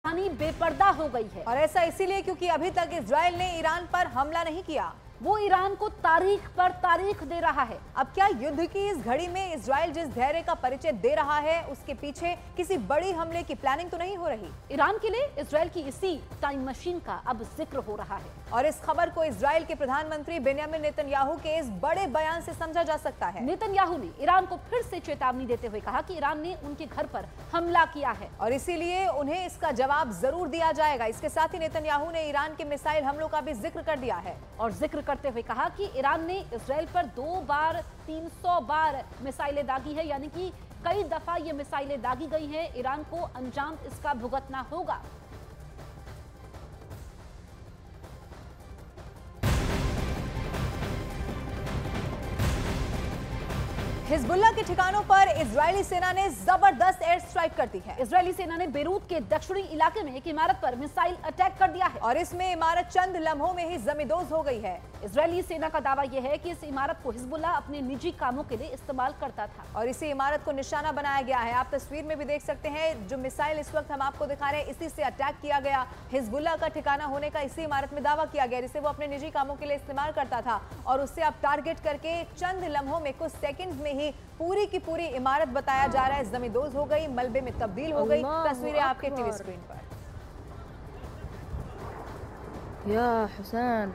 बेपर्दा हो गई है। और ऐसा इसीलिए क्योंकि अभी तक इजराइल ने ईरान पर हमला नहीं किया। वो ईरान को तारीख पर तारीख दे रहा है। अब क्या युद्ध की इस घड़ी में इजराइल जिस धैर्य का परिचय दे रहा है उसके पीछे किसी बड़ी हमले की प्लानिंग तो नहीं हो रही? ईरान के लिए इजराइल की इसी टाइम मशीन का अब जिक्र हो रहा है। और इस खबर को इजराइल के प्रधानमंत्री बेंयामिन नेतन्याहू के इस बड़े बयान से समझा जा सकता है। नेतन्याहू ने ईरान को फिर से चेतावनी देते हुए कहा कि ईरान ने उनके घर पर हमला किया है और इसीलिए उन्हें इसका जवाब जरूर दिया जाएगा। इसके साथ ही नेतन्याहू ने ईरान के मिसाइल हमलों का भी जिक्र कर दिया है और जिक्र करते हुए कहा कि ईरान ने इजराइल पर 2 बार 300 बार मिसाइलें दागी है, यानी कि कई दफा ये मिसाइलें दागी गई हैं। ईरान को अंजाम इसका भुगतना होगा। हिजबुल्लाह के ठिकानों पर इजरायली सेना ने जबरदस्त एयर स्ट्राइक कर दी है। इजरायली सेना ने बेरूत के दक्षिणी इलाके में एक इमारत पर मिसाइल अटैक कर दिया है और इसमें इमारत चंद लम्हों में ही जमींदोज हो गई है। इजरायली सेना का दावा यह है कि इस इमारत को हिजबुल्लाह अपने निजी कामों के लिए इस्तेमाल करता था और इसी इमारत को निशाना बनाया गया है। आप तस्वीर में भी देख सकते हैं जो मिसाइल इस वक्त हम आपको दिखा रहे हैं, इसी से अटैक किया गया। हिजबुल्लाह का ठिकाना होने का इसी इमारत में दावा किया गया जिसे वो अपने निजी कामों के लिए इस्तेमाल करता था और उससे अब टारगेट करके चंद लम्हों में, कुछ सेकंड में ही पूरी की पूरी इमारत बताया जा रहा है जमींदोज हो गई, मलबे में तब्दील हो गई। तस्वीरें आपके टीवी स्क्रीन पर। या हुसैन,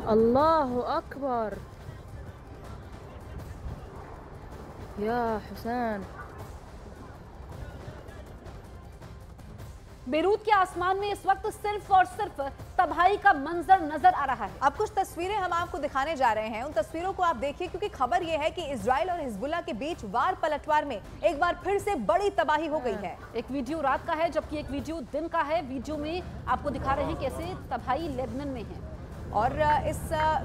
अल्लाहु अकबर, या हुसैन। बेरूत के आसमान में इस वक्त सिर्फ और सिर्फ तबाही का मंजर नजर आ रहा है। अब कुछ तस्वीरें हम आपको दिखाने जा रहे हैं, उन तस्वीरों को आप देखिए क्योंकि खबर यह है कि इजराइल और हिजबुल्लाह के बीच वार पलटवार में एक बार फिर से बड़ी तबाही हो गई है। एक वीडियो रात का है जबकि एक वीडियो दिन का है। वीडियो में आपको दिखा रहे हैं कैसे तबाही लेबनान में है और इस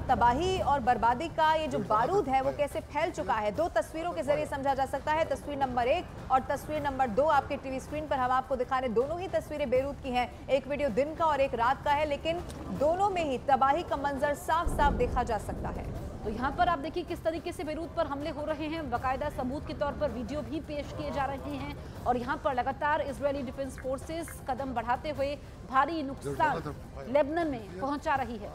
तबाही और बर्बादी का ये जो बारूद है वो कैसे फैल चुका है, 2 तस्वीरों के जरिए समझा जा सकता है। तस्वीर नंबर 1 और तस्वीर नंबर 2 आपके टीवी स्क्रीन पर हम आपको दिखा रहे हैं। दोनों ही तस्वीरें बेरूत की हैं। एक वीडियो दिन का और एक रात का है, लेकिन दोनों में ही तबाही का मंजर साफ साफ देखा जा सकता है। तो यहाँ पर आप देखिए किस तरीके से बेरूत पर हमले हो रहे हैं। बाकायदा सबूत के तौर पर वीडियो भी पेश किए जा रहे हैं और यहाँ पर लगातार इजरायली डिफेंस फोर्सेस कदम बढ़ाते हुए भारी नुकसान लेबनान में पहुंचा रही है।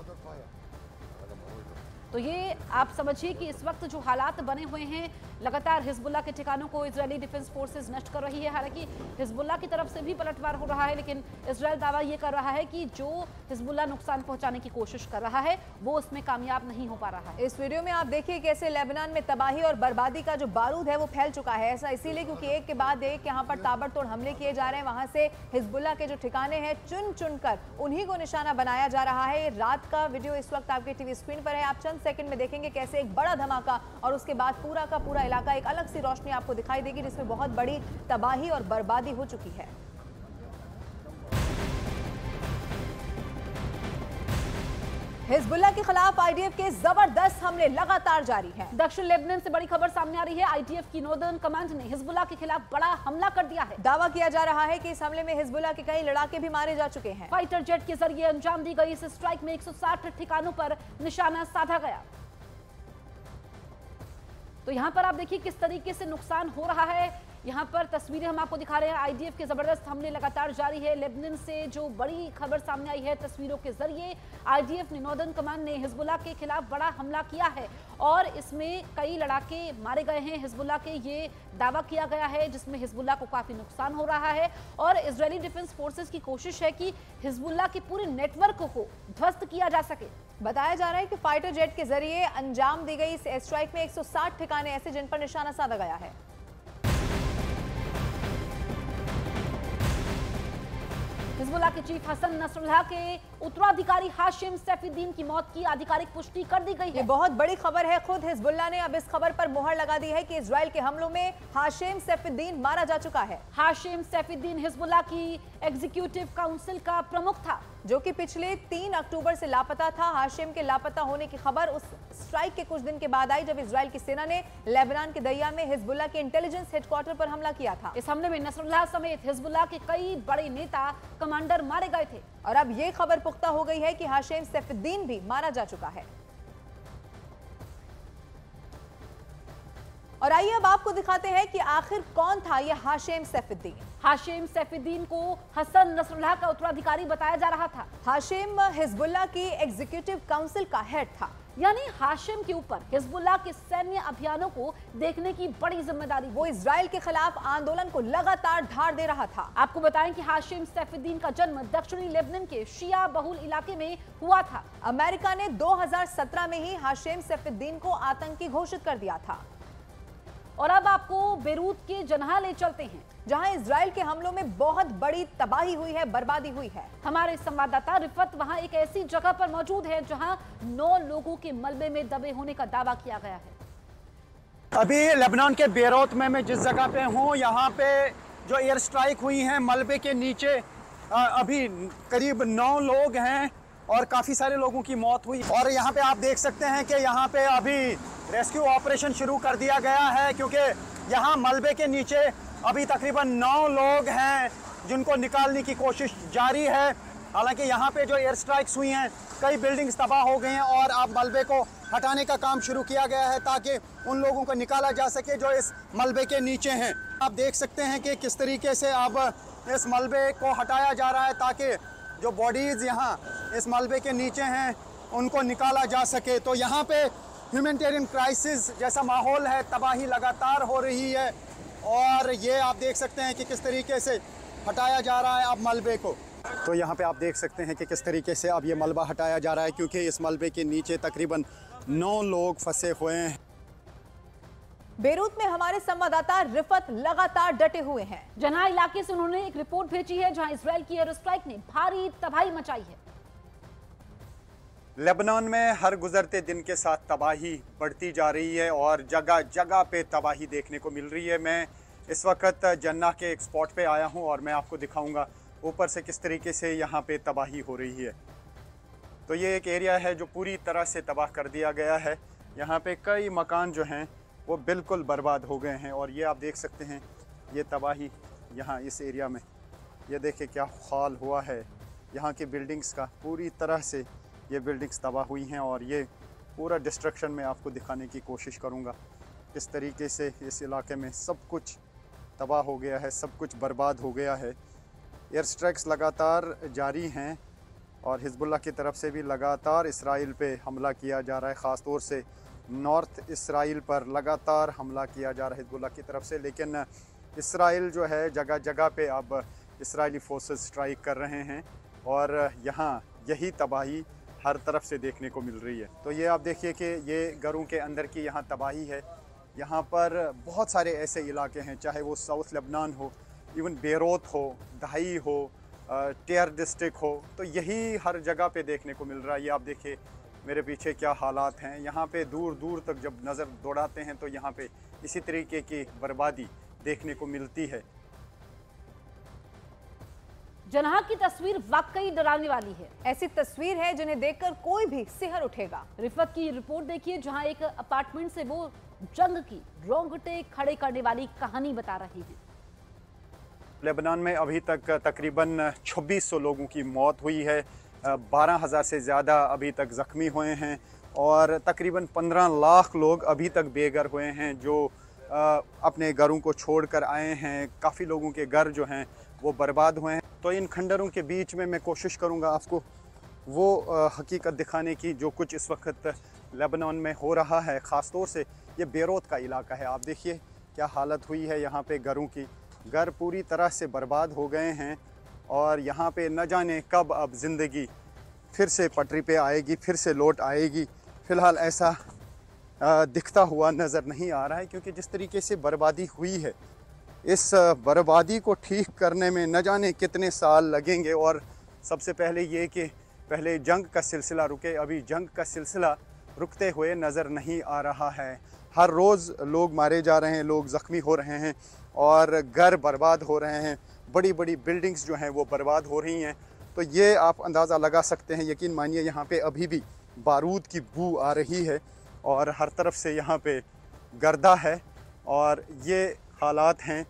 तो ये आप समझिए कि इस वक्त जो हालात बने हुए हैं, लगातार हिजबुल्लाह के ठिकानों को इजरायली डिफेंस फोर्सेस नष्ट कर रही है। हालांकि हिजबुल्लाह की तरफ से भी पलटवार हो रहा है, लेकिन इजराइल दावा ये कर रहा है कि जो हिजबुल्लाह नुकसान पहुंचाने की कोशिश कर रहा है वो उसमें कामयाब नहीं हो पा रहा है। इस वीडियो में आप देखिए कैसे लेबनान में तबाही और बर्बादी का जो बारूद है वो फैल चुका है। ऐसा इसीलिए क्योंकि एक के बाद एक यहाँ पर ताबड़तोड़ हमले किए जा रहे हैं। वहां से हिजबुल्लाह के जो ठिकाने हैं चुन चुन कर उन्हीं को निशाना बनाया जा रहा है। ये रात का वीडियो इस वक्त आपके टीवी स्क्रीन पर है। आप चंद सेकंड में देखेंगे कैसे एक बड़ा धमाका और उसके बाद पूरा का पूरा इलाका, एक अलग सी रोशनी आपको दिखाई देगी जिसमें बहुत बड़ी तबाही और बर्बादी हो चुकी है। हिजबुल्लाह के खिलाफ आईडीएफ के जबरदस्त हमले लगातार जारी हैं। दक्षिण लेबनान से बड़ी खबर सामने आ रही है। आईडीएफ की नॉर्दर्न कमांड ने हिजबुल्लाह के खिलाफ बड़ा हमला कर दिया है। दावा किया जा रहा है कि इस हमले में हिजबुल्लाह के कई लड़ाके भी मारे जा चुके हैं। फाइटर जेट के जरिए अंजाम दी गई इस स्ट्राइक में 160 ठिकानों पर निशाना साधा गया। तो यहां पर आप देखिए किस तरीके से नुकसान हो रहा है। यहाँ पर तस्वीरें हम आपको दिखा रहे हैं। आईडीएफ के जबरदस्त हमले लगातार जारी है। लेबनान से जो बड़ी खबर सामने आई है तस्वीरों के जरिए, आईडीएफ ने नॉर्दर्न कमांड ने हिजबुल्लाह के खिलाफ बड़ा हमला किया है और इसमें कई लड़ाके मारे गए हैं हिजबुल्लाह के, ये दावा किया गया है, जिसमें हिजबुल्लाह को काफी नुकसान हो रहा है और इजरायली डिफेंस फोर्सेस की कोशिश है कि हिजबुल्लाह के पूरे नेटवर्क को ध्वस्त किया जा सके। बताया जा रहा है कि फाइटर जेट के जरिए अंजाम दी गई इस एयर स्ट्राइक में 160 ठिकाने ऐसे जिन पर निशाना साधा गया है। हिजबुल्लाह के चीफ हसन नसरुल्लाह के उत्तराधिकारी हाशिम सैफुद्दीन की मौत की आधिकारिक पुष्टि कर दी गई है। ये बहुत बड़ी खबर है। खुद हिजबुल्लाह ने अब इस खबर पर मुहर लगा दी है कि इजराइल के हमलों में हाशिम सैफुद्दीन मारा जा चुका है। हाशिम सैफुद्दीन हिजबुल्लाह की एग्जीक्यूटिव काउंसिल का प्रमुख था। जो कि पिछले 3 अक्टूबर से लापता था। हाशिम के लापता होने की खबर उस स्ट्राइक के कुछ दिन के बाद आई जब इजराइल की सेना ने लेबनान के दरिया में हिजबुल्लाह के इंटेलिजेंस हेडक्वार्टर पर हमला किया था। इस हमले में नसरुल्लाह समेत हिजबुल्लाह के कई बड़े नेता, कमांडर मारे गए थे और अब ये खबर पुख्ता हो गई है कि हाशिम सैफुद्दीन भी मारा जा चुका है। और आइए अब आपको दिखाते हैं कि आखिर कौन था ये हाशिम सैफुद्दीन। हाशिम सैफुद्दीन को हसन नसरुल्लाह का उत्तराधिकारी बताया जा रहा था। हाशिम हिजबुल्लाह की एग्जीक्यूटिव काउंसिल का हेड था, यानी हाशिम के ऊपर हिजबुल्लाह के सैन्य अभियानों को देखने की बड़ी जिम्मेदारी। वो इजराइल के खिलाफ आंदोलन को लगातार धार दे रहा था। आपको बताएं कि हाशिम सैफुद्दीन का जन्म दक्षिणी लेबनान के शिया बहुल इलाके में हुआ था। अमेरिका ने 2017 में ही हाशिम सैफुद्दीन को आतंकी घोषित कर दिया था। और अब आपको बेरूत के जनाह ले चलते हैं, जहां इजराइल के हमलों में बहुत बड़ी तबाही हुई है, बर्बादी हुई है। हमारे संवाददाता रिफत वहां एक ऐसी जगह पर मौजूद है जहां 9 लोगों के मलबे में दबे होने का दावा किया गया है। अभी लेबनान के बेरूत में मैं जिस जगह पे हूँ, यहाँ पे जो एयर स्ट्राइक हुई है मलबे के नीचे अभी करीब 9 लोग हैं और काफ़ी सारे लोगों की मौत हुई। और यहाँ पे आप देख सकते हैं कि यहाँ पे अभी रेस्क्यू ऑपरेशन शुरू कर दिया गया है, क्योंकि यहाँ मलबे के नीचे अभी तकरीबन 9 लोग हैं जिनको निकालने की कोशिश जारी है। हालांकि यहाँ पे जो एयर स्ट्राइक्स हुई हैं कई बिल्डिंग्स तबाह हो गई हैं और अब मलबे को हटाने का काम शुरू किया गया है ताकि उन लोगों को निकाला जा सके जो इस मलबे के नीचे हैं। आप देख सकते हैं कि किस तरीके से अब इस मलबे को हटाया जा रहा है ताकि जो बॉडीज़ यहाँ इस मलबे के नीचे हैं उनको निकाला जा सके। तो यहाँ पे ह्यूमैनिटेरियन क्राइसिस जैसा माहौल है, तबाही लगातार हो रही है और ये आप देख सकते हैं कि किस तरीके से हटाया जा रहा है अब मलबे को। तो यहाँ पे आप देख सकते हैं कि किस तरीके से अब ये मलबा हटाया जा रहा है, क्योंकि इस मलबे के नीचे तकरीबन 9 लोग फंसे हुए हैं। बेरूत में हमारे संवाददाता रिफत लगातार डटे हुए हैं। जनाह इलाके से उन्होंने एक रिपोर्ट भेजी है जहां इजराइल की एयर स्ट्राइक ने भारी तबाही मचाई है। लेबनान में हर गुजरते दिन के साथ तबाही बढ़ती जा रही है और जगह जगह पे तबाही देखने को मिल रही है। मैं इस वक्त जन्ना के एक स्पॉट पे आया हूं और मैं आपको दिखाऊंगा ऊपर से किस तरीके से यहाँ पे तबाही हो रही है। तो ये एक एरिया है जो पूरी तरह से तबाह कर दिया गया है। यहाँ पे कई मकान जो हैं वो बिल्कुल बर्बाद हो गए हैं और ये आप देख सकते हैं ये तबाही यहाँ इस एरिया में। ये देखिए क्या हाल हुआ है यहाँ की बिल्डिंग्स का, पूरी तरह से ये बिल्डिंग्स तबाह हुई हैं और ये पूरा डिस्ट्रक्शन में आपको दिखाने की कोशिश करूँगा किस तरीके से इस इलाके में सब कुछ तबाह हो गया है, सब कुछ बर्बाद हो गया है। एयर स्ट्राइक्स लगातार जारी हैं और हिजबुल्लाह की तरफ से भी लगातार इसराइल पे हमला किया जा रहा है। ख़ास तौर से नॉर्थ इसराइल पर लगातार हमला किया जा रहा है हिजबुल्लाह की तरफ से, लेकिन इसराइल जो है जगह जगह पे अब इसराइली फोर्सेस स्ट्राइक कर रहे हैं और यहाँ यही तबाही हर तरफ से देखने को मिल रही है। तो ये आप देखिए कि ये घरों के अंदर की यहाँ तबाही है। यहाँ पर बहुत सारे ऐसे इलाके हैं, चाहे वो साउथ लेबनान हो, इवन बेरूत हो, दहाई हो, टेयर डिस्ट्रिक्ट हो, तो यही हर जगह पे देखने को मिल रहा है। ये आप देखिए मेरे पीछे क्या हालात हैं। यहाँ पे दूर दूर तक जब नज़र दौड़ाते हैं तो यहाँ पे इसी तरीके की बर्बादी देखने को मिलती है। जनाह की तस्वीर वाकई डराने वाली है। ऐसी तस्वीर है जिन्हें देखकर कोई भी सिहर उठेगा। रिफत की रिपोर्ट देखिए जहां एक अपार्टमेंट से वो जंग की रोंगटे खड़े करने वाली कहानी बता रही है। लेबनान में अभी तक तकरीबन 2600 लोगों की मौत हुई है, 12,000 से ज़्यादा अभी तक ज़ख्मी हुए हैं और तकरीबन 15 लाख लोग अभी तक बेघर हुए हैं जो अपने घरों को छोड़कर आए हैं। काफ़ी लोगों के घर जो हैं वो बर्बाद हुए हैं। तो इन खंडरों के बीच में मैं कोशिश करूंगा आपको वो हकीकत दिखाने की जो कुछ इस वक्त लेबनान में हो रहा है। ख़ास तौर से ये बेरूत का इलाका है। आप देखिए क्या हालत हुई है यहाँ पे घरों की। घर पूरी तरह से बर्बाद हो गए हैं और यहाँ पे न जाने कब अब ज़िंदगी फिर से पटरी पे आएगी, फिर से लौट आएगी। फ़िलहाल ऐसा दिखता हुआ नज़र नहीं आ रहा है, क्योंकि जिस तरीके से बर्बादी हुई है, इस बर्बादी को ठीक करने में न जाने कितने साल लगेंगे। और सबसे पहले ये कि पहले जंग का सिलसिला रुके, अभी जंग का सिलसिला रुकते हुए नज़र नहीं आ रहा है। हर रोज़ लोग मारे जा रहे हैं, लोग ज़ख्मी हो रहे हैं और घर बर्बाद हो रहे हैं, बड़ी बड़ी बिल्डिंग्स जो हैं वो बर्बाद हो रही हैं। तो ये आप अंदाज़ा लगा सकते हैं। यकीन मानिए यहाँ पे अभी भी बारूद की बू आ रही है और हर तरफ से यहाँ पे गर्दा है और ये हालात हैं।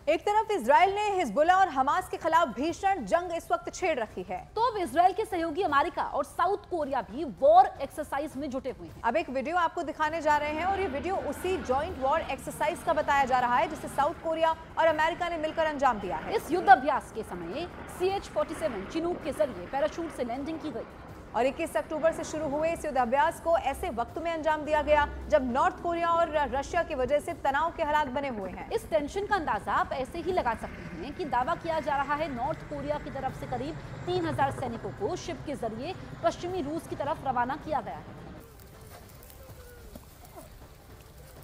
एक तरफ इजराइल ने हिजबुल्लाह और हमास के खिलाफ भीषण जंग इस वक्त छेड़ रखी है, तो अब इजराइल के सहयोगी अमेरिका और साउथ कोरिया भी वॉर एक्सरसाइज में जुटे हुए हैं। अब एक वीडियो आपको दिखाने जा रहे हैं और ये वीडियो उसी जॉइंट वॉर एक्सरसाइज का बताया जा रहा है जिसे साउथ कोरिया और अमेरिका ने मिलकर अंजाम दिया है। इस युद्ध अभ्यास के समय CH-47 चिनूक के जरिए पैराशूट से लैंडिंग की गई और 21 अक्टूबर से शुरू हुए इस युद्धाभ्यास को ऐसे वक्त में अंजाम दिया गया जब नॉर्थ कोरिया और रशिया की वजह से तनाव के हालात बने हुए हैं। इस टेंशन का अंदाजा आप ऐसे ही लगा सकते हैं कि दावा किया जा रहा है नॉर्थ कोरिया की तरफ से करीब 3000 सैनिकों को शिप के जरिए पश्चिमी रूस की तरफ रवाना किया गया है।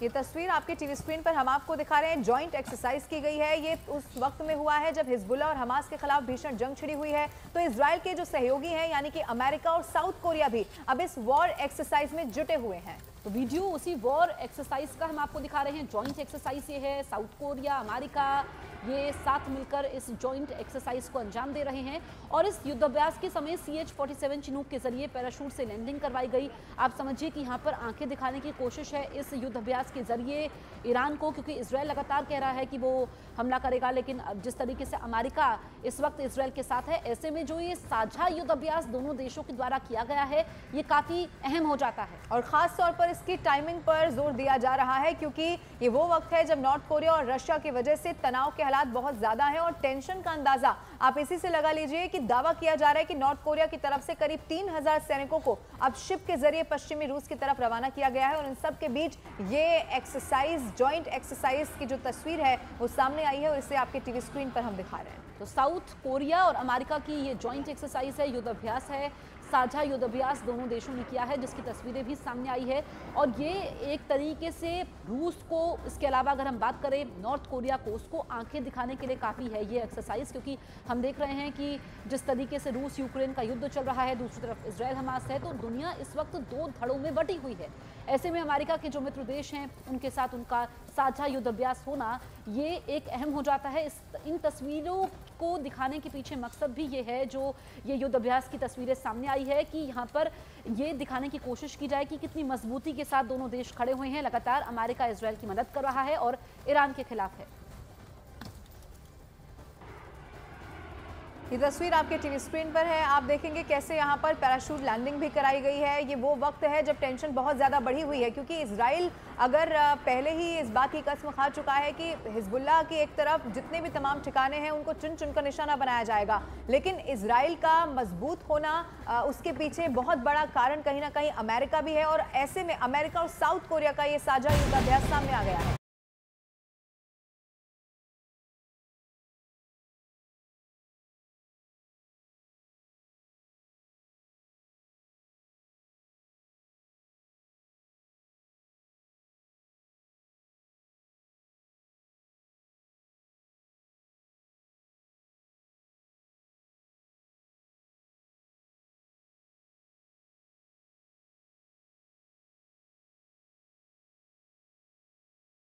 ये तस्वीर आपके टीवी स्क्रीन पर हम आपको दिखा रहे हैं। जॉइंट एक्सरसाइज की गई है। ये उस वक्त में हुआ है जब हिजबुल्लाह और हमास के खिलाफ भीषण जंग छिड़ी हुई है। तो इजराइल के जो सहयोगी हैं यानी कि अमेरिका और साउथ कोरिया भी अब इस वॉर एक्सरसाइज में जुटे हुए हैं। तो वीडियो उसी वॉर एक्सरसाइज का हम आपको दिखा रहे हैं। जॉइंट एक्सरसाइज ये है, साउथ कोरिया अमेरिका ये साथ मिलकर इस जॉइंट एक्सरसाइज को अंजाम दे रहे हैं और इस युद्धाभ्यास के समय CH-47 चिनूक के जरिए पैराशूट से लैंडिंग करवाई गई। आप समझिए कि यहाँ पर आंखें दिखाने की कोशिश है इस युद्धाभ्यास के जरिए ईरान को, क्योंकि इजराइल लगातार कह रहा है कि वो हमला करेगा, लेकिन अब जिस तरीके से अमेरिका इस वक्त इजराइल के साथ है, ऐसे में जो ये साझा युद्धाभ्यास दोनों देशों के द्वारा किया गया है ये काफी अहम हो जाता है और खास तौर पर इसकी टाइमिंग पर जोर दिया जा रहा है क्योंकि ये वो वक्त है जब नॉर्थ कोरिया और रशिया की वजह से तनाव के हालात बहुत ज्यादा हैं और टेंशन का अंदाजा आप इसी से लगा लीजिए कि दावा किया जा रहा है कि नॉर्थ कोरिया की तरफ से करीब 3000 सैनिकों को अब शिप के जरिए पश्चिमी रूस की तरफ रवाना किया गया है और इन सब के बीच ये एक्सरसाइज, जॉइंट एक्सरसाइज की जो तस्वीर है वो सामने आई है और इसे आपके टीवी स्क्रीन पर हम दिखा रहे हैं। तो साउथ कोरिया और अमेरिका की ये जॉइंट एक्सरसाइज है, युद्धाभ्यास है, साझा युद्धाभ्यास दोनों देशों ने किया है जिसकी तस्वीरें भी सामने आई है और ये एक तरीके से रूस को, इसके अलावा अगर हम बात करें नॉर्थ कोरिया को, उसको आंखें दिखाने के लिए काफ़ी है ये एक्सरसाइज, क्योंकि हम देख रहे हैं कि जिस तरीके से रूस यूक्रेन का युद्ध चल रहा है, दूसरी तरफ इजराइल हमास है, तो दुनिया इस वक्त दो धड़ों में बटी हुई है। ऐसे में अमेरिका के जो मित्र देश हैं उनके साथ उनका साझा युद्धाभ्यास होना ये एक अहम हो जाता है। इन तस्वीरों को दिखाने के पीछे मकसद भी ये है, जो ये युद्धाभ्यास की तस्वीरें सामने आई है, कि यहाँ पर ये दिखाने की कोशिश की जाए कि कितनी मजबूती के साथ दोनों देश खड़े हुए हैं। लगातार अमेरिका इजराइल की मदद कर रहा है और ईरान के खिलाफ है। ये तस्वीर आपके टीवी स्क्रीन पर है। आप देखेंगे कैसे यहाँ पर पैराशूट लैंडिंग भी कराई गई है। ये वो वक्त है जब टेंशन बहुत ज़्यादा बढ़ी हुई है क्योंकि इजराइल अगर पहले ही इस बात की कसम खा चुका है कि हिजबुल्लाह की एक तरफ जितने भी तमाम ठिकाने हैं उनको चुन चुन कर निशाना बनाया जाएगा, लेकिन इजराइल का मजबूत होना उसके पीछे बहुत बड़ा कारण कहीं ना कहीं अमेरिका भी है और ऐसे में अमेरिका और साउथ कोरिया का ये साझा युद्धाभ्यास सामने आ गया है।